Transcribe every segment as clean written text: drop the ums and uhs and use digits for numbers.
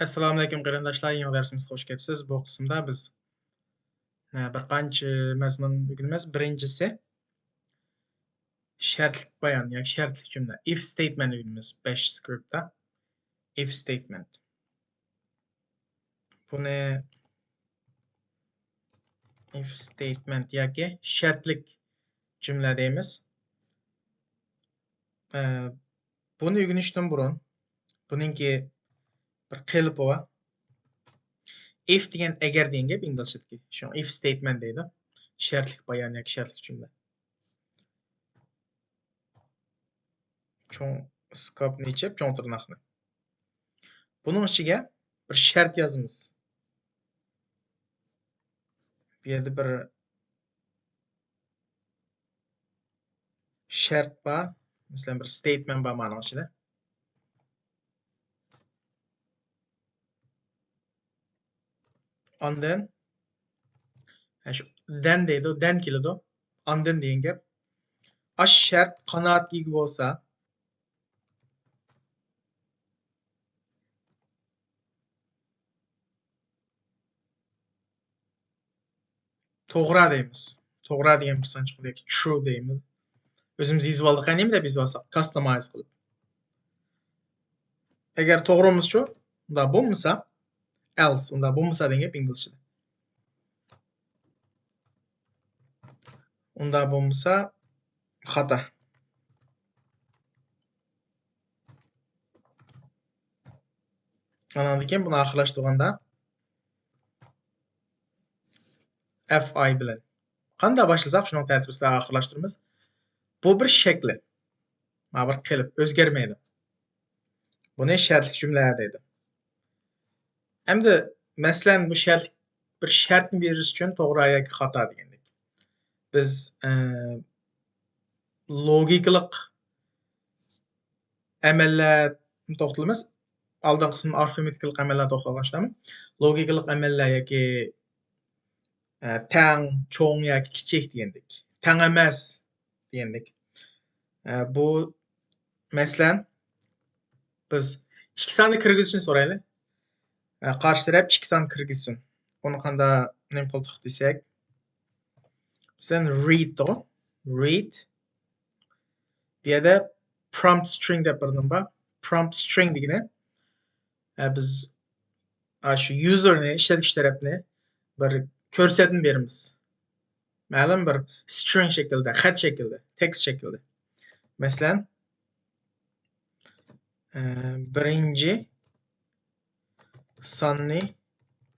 Assalomu alaykum qarindoshlar, yangi darsimizga xush kelibsiz. Bu qismda biz bir qancha mazmun o'rganamiz. Birinchisi shartlik bayon yoki shartlik jumla. If statement o'rganamiz. Bash scriptda. If statement. Buni if statement yoki shartlik jumla deymiz. Buni o'rganishdan burun buningki bir qilib bor. If degan agar degan gap inglizchadagi. Shu if statement deydi. Shartlik bayon yoki shartlik jumla. Cho'ng skopni ichib, cho'ng tirnoqni. Buning ichiga bir shart yozamiz. Bu yerda bir shart bor, masalan bir statement bor mana ichida. Ondan shu then deydi, then keladi. Ondan degan gap. Ash shart qanoatga ega bo'lsa, to'g'ri deymiz. To'g'ri degan bir sanchiq yoki true deymiz. O'zimiz yozib oldik, qanday deb yozib olsak, customize qilib. Agar to'g'rimiz-chu, unda bo'lmasa, else, unda bo'lmasa degan gap inglizchada. Unda bo'lmasa xato. Ana keyin buni oxirlashtirganda fi bilan qanday boshlasak shuni tartibda oxirlashtiramiz. Bu bir shakli. Mana bir qilib o'zgarmaydi. Buni shartlik jumla deydi. Endi masalan bu shart bir shartni berish uchun to'g'ri yoki xato degandek. Biz logikalik amallar to'xtalamiz. Oldin qism arifmetikalik amallar to'xtalganmiz. Logikalik amallar yoki tang, cho'ng yoki kichik degandek. Tang emas degandek. Bu masalan biz ikki sonni kirgizishni so'raylik. Qarshi taraf ikki son kirgizsin. Uni qanday nima qildik desak, sen read to read. Bu yerda prompt string deb bir nima bor. Prompt string degani biz shu userni, ishlatuvchi tarafni bir ko'rsatma beramiz. Ma'lum bir string shaklida, xat shaklida, text shaklida. Masalan, birinchi sonni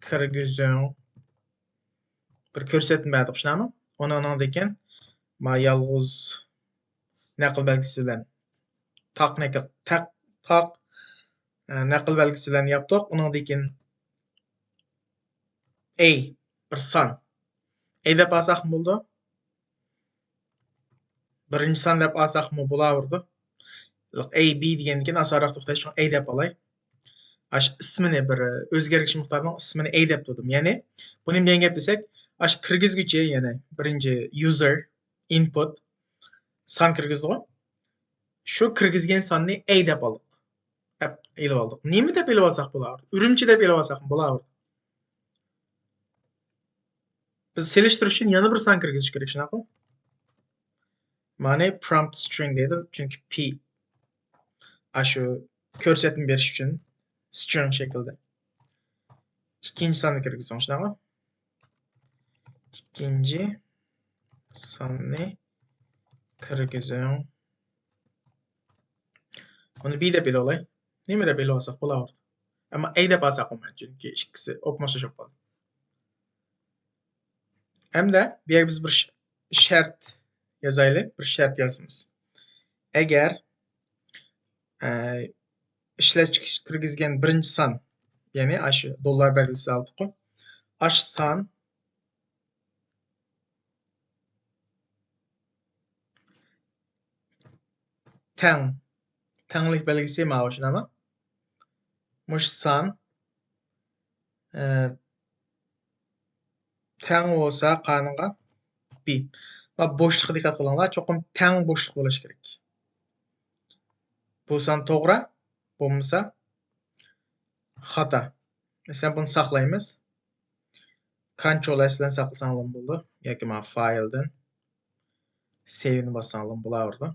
kirgizing bir ko'rsatma berdik, shunami? Ondan keyin ma yolg'iz naql belgisi bilan taq naql belgisi bilan yapdik. Ondan keyin a bir son. A deb olsak bo'ldi. Birinchi son deb olsakmi bo'laverdi. A b degandan keyin asonroq to'xtash uchun a deb olay. Ash ismini bir o'zgartirish miqdorining ismini a deb turdim. Ya'ni buni nima degan gap desak, ash kirgizguchi, ya'ni birinchi user input son kirgizdi. Shu kirgizgan sonni a deb oldik. Elib oldik. Nima deb elib olsak bo'laverdi? Urumchi deb elib olsak bo'laverdi. Biz selishtirish uchun yana bir son kirgizish kerak, shunaqa. Mana prompt string deydi, chunki p shu ko'rsatma berish uchun string shaklida. İkinci sonni kirgizing, shunaqa. İkinci sonni kirgizing. Buni b deb elib olay. Nima deb elib olsak bo'laverdi. Ammo a deb olsak bo'lmaydi, chunki ikkisi o'xshashib qoldi. Hamda bu yerga biz bir shart yozaylik, bir shart yozamiz. Agar ishlatuvchi kirgizgan birinchi son, ya'ni shu dollar belgisi oldik-ku. Ash son tanglik belgisi mana shunami? Mush son tang bo'lsa qanqa b. Va bo'shliqqa diqqat qilinglar, cho'qim tang bo'shliq bo'lishi kerak. Bu son to'g'ri, bo'lmasa Xata. Mesela bunu saxlayımız. Ctrl S bilan saqlasanlar bo'ldi. Yoki mana fayldan save'ni bossanlar bo'lardi.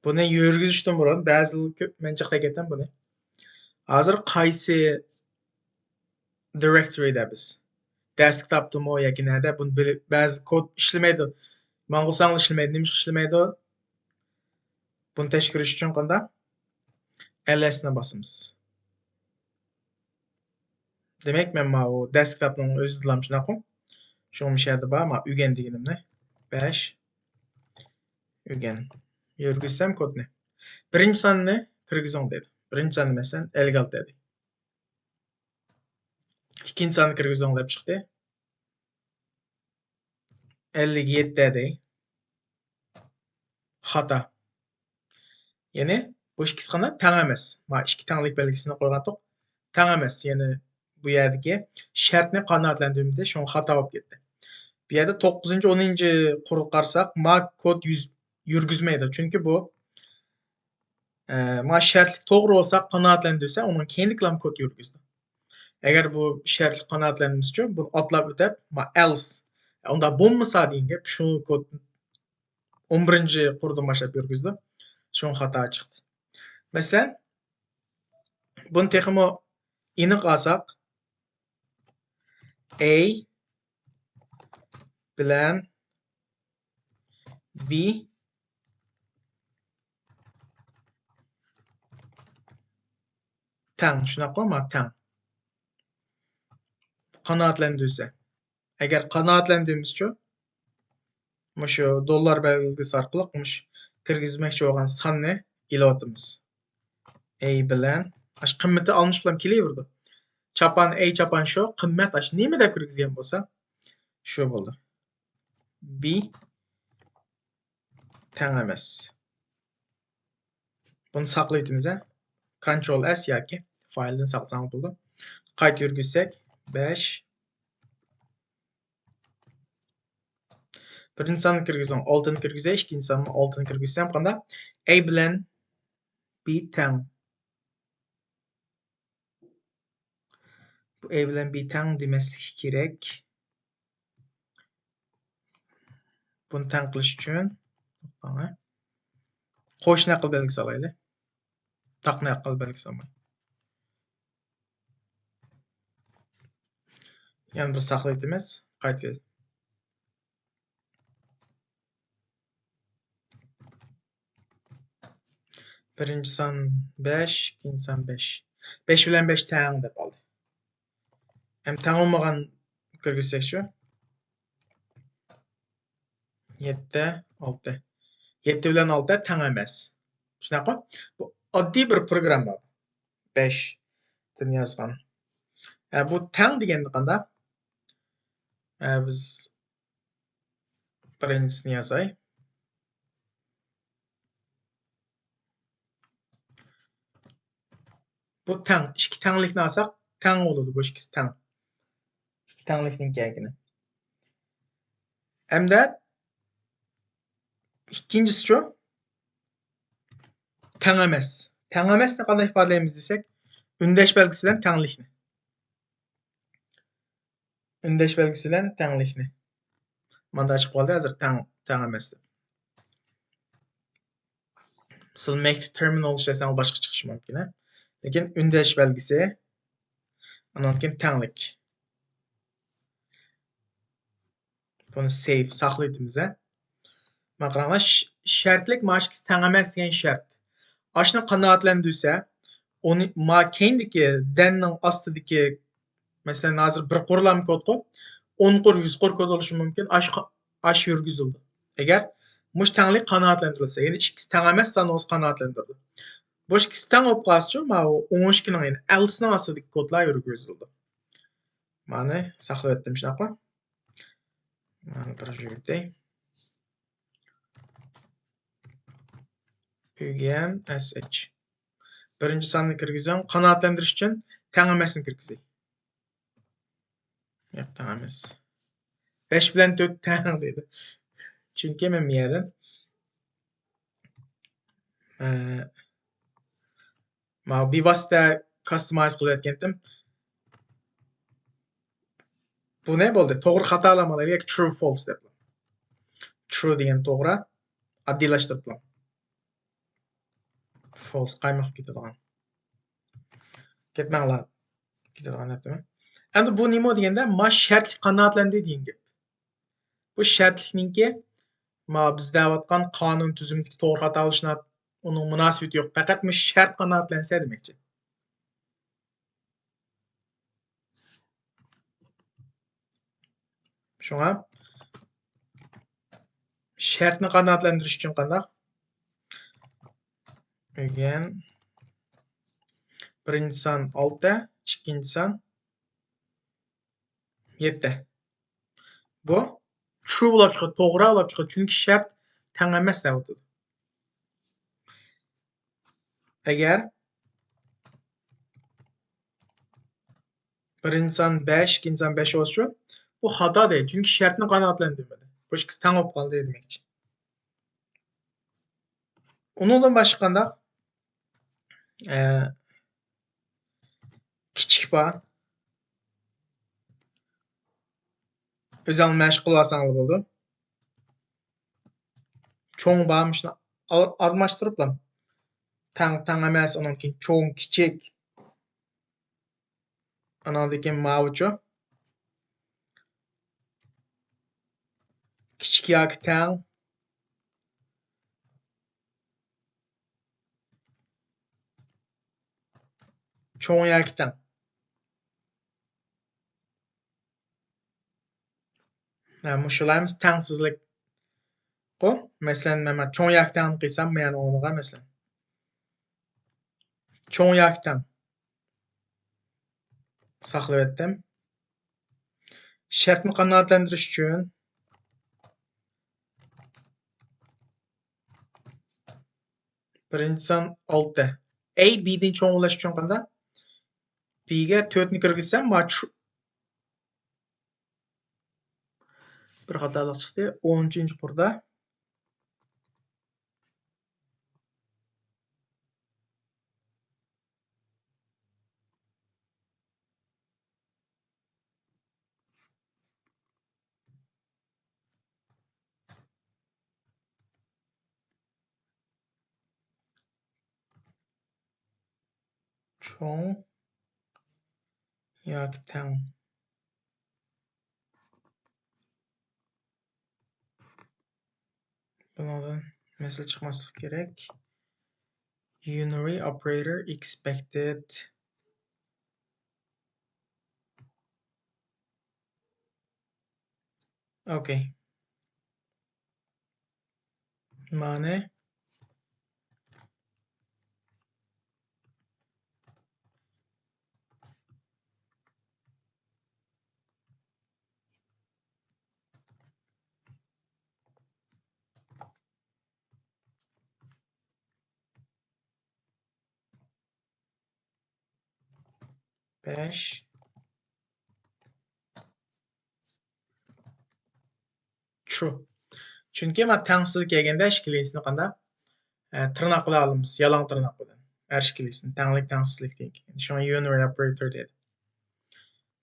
Buni yurgizishdan burun ba'zi ko'p men jiqlagan buni. Hozir qaysi directoryda biz? Desktopdami yoki nada? Buni ba'zi kod ishlamaydi. Mang'usang ishlamaydi, nima ishlamaydi? Buni tekshirish uchun qanday? ls ni bosamiz. Demak, men mana bu desktopning o'zidan shunaqa. Şunu şeyde var ama ügen deganimni 5 ügen yurgizsam kodni. Birinchi sonni kirgizing dedi. Birinchi sonni masalan 56 dedi. İkinci sonni kirgizing deb chiqdi. 57 dedi. Xata. Ya'ni bu ikkisi qanday teng emas. Mana ikki tenglik belgisini qo'ygandik. Teng emas. Ya'ni bu yerdagi shartni qanoatlantirmadi, shuni xato bo'lib ketdi. Bu yerda 9-10 qurib qarasak, ma kod yurgizmaydi. Chunki bu ma shartlik to'g'ri bo'lsa, qanoatlantirsa, uning kendiklam kod yurgizdi. Agar bu shartlik qanoatlanmasa uchun buni otlab o'tib, ma else unda bo'lmasa degan gap shu kod 11-qurdan boshlab yurgizdi. Shuni xato chiqdi. Masalan, buni texmo iniq olsak, A bilan B teng, shunaqa ma teng. Qanoatlantirsa. Agar qanoatlantirmasa mushu dollar belgisi orqali mush kirgizmoqchi bo'lgan sonni ilovatimiz. A bilan ash qimmati olmish bilan kelaverdi. Chapan A chapan shu, qimmat ash nima deb kirgizgan bo'lsa, shu bo'ldi. B teng emas. Buni saqlaymiz. Ctrl S yoki fayldan saqlasam bo'ldi. Qayta yurgizsak 5 birinchi sonni kirgizsam 6 ni kirgizay, ikkinchi sonni 6 ni kirgizsam qanday? A bilan B teng. Bu A bilan B teng demasligi kerak. Buni teng qilish uchun qo'shni aql belgisi olaylik. Taqni aql belgisi olmay. Yana bir saqlaymiz. Qayta. Birinchi son 5, ikkinchi son 5. 5 bilan 5 teng deb oldi. Hem teng olmagan kirgizsak shu. 7, 6. 7 bilan 6 teng emas. Shunaqa? Bu oddiy bir programma. 5 dan yozgan. Bu teng deganda qanday? Biz birinchisini yozay. Bu teng. İki tenglikni olsak, teng bo'ladi. Bu ikkisi teng. İki tenglikning kerakini. Hamda ikkinchisi shu. Teng emas. Teng emasni qanday ifodalaymiz desak, undash belgisi bilan tenglikni. Undash belgisi bilan tenglikni. Mana chiqib qoldi hozir teng emas deb. Misol make terminal ishlasang boshqa chiqishi mumkin, ha. Lekin undash belgisi undan keyin tenglik. Buni save saqlaymiz, ha. Mana qaranglar, shartlik mashkis teng emas degan shart. Ashni qanoatlantirsa, uni ma kendiki denning ostidagi masalan hozir bir qurlam kod qo'yib 10 qur 100 qur kod bo'lishi mumkin. Ash yurgizildi. Agar mush tenglik qanoatlantirilsa, ya'ni ikkisi teng emas, soni o'z qanoatlantirdi. Bu ikkisi teng bo'lib qolsa, mana 12 ning ya'ni else ning ostidagi kodlar yurgizildi. Mana saqlayotdim shunaqa. Mana projektda Ügen sh. Birinchi sonni kirgizsam, qanoatlantirish uchun teng emasni kirgizay. Yo'q, teng emas. 5 bilan 4 teng dedi. Chunki men bu yerdan Ma bevosita customize qilayotgandim. Bu ne bo'ldi? To'g'ri xatolamalarga true false deb. True degan to'g'ri, oddiylashtirib qo'ydim. False qaymoq ketadigan. Ketmanglar. Ketadigan debmi? Endi bu nima deganda, ma shartli qanoatlandi degan gap. Bu shartlikninki ma biz deyotgan qonun tuzumidagi to'g'ri xato olishni uning munosabati yo'q. Faqat bu shart qanoatlansa demakchi. Shunga shartni qanoatlantirish uchun qanday? Again birinchi son 6, ikkinchi son 7. Bu true bo'lib chiqadi, to'g'ri bo'lib chiqadi, chunki shart teng emas deyapti. Agar birinchi son 5, ikkinchi son 5 bo'lsa, bu xato deydi, chunki shartni qanoatlantirmadi. Bu ikkisi teng bo'lib qoldi demakchi. Undan boshqa qanday? Kichik ba o'zingni mashq qilib olsangiz bo'ldi. Cho'ng barmishni almashtiriblar. Tang emas, undan keyin cho'ng, kichik. Andan keyin mavju. Kichik yoki tang. Cho'ng yoki tang. Mushularimiz tangsizlik. Qo'y, masalan, men cho'ng yoki tang qilsam, men o'rniga masalan cho'ng yoki tang saqlab etdim. Shartni qanoatlantirish uchun birinchi son 6. A B'dan cho'ng bo'lish uchun qanday? B'ga 4 ni kirgizsam, bir xatolik chiqdi. 10-qurda cho'ng yoki tang. Bundan mesaj chiqmasligi kerak. Unary operator expected okay. Mane besh true. Chunki men tangsizlik kelganda shkilesini qanday tirnoq qila olamiz, yalang tirnoq bilan. Har shkilesini tanglik tangsizlik deydi. Shuni unary operator deydi.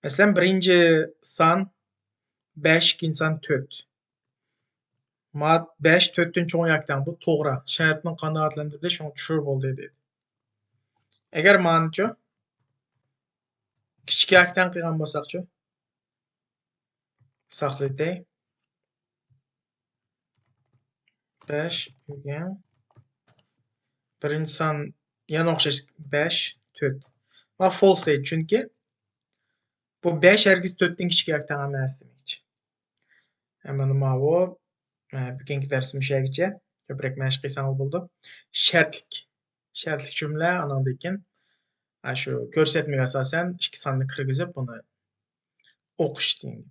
Masalan, birinchi son 5, ikkinchi son 4. Ma 5 4dan cho'ng yoki tang, bu to'g'ri. Shartni qanoatlantirdi, shuni true bo'ldi deydi. Agar manichu kichik yoki tang qilgan bo'lsaqchi saqlaydi. 5 degan birinchi son yana o'xshash 5 4. Va false deydi, chunki bu 5 hargiz 4dan kichik yoki tang emas demakchi. Mana bu bugungi darsimiz shulargacha. Ko'proq mashq qilsangiz bo'ldi. Shartlik jumla, andan keyin shu ko'rsatmaga asosan ikki sonni kirgizib buni o'qish deydi.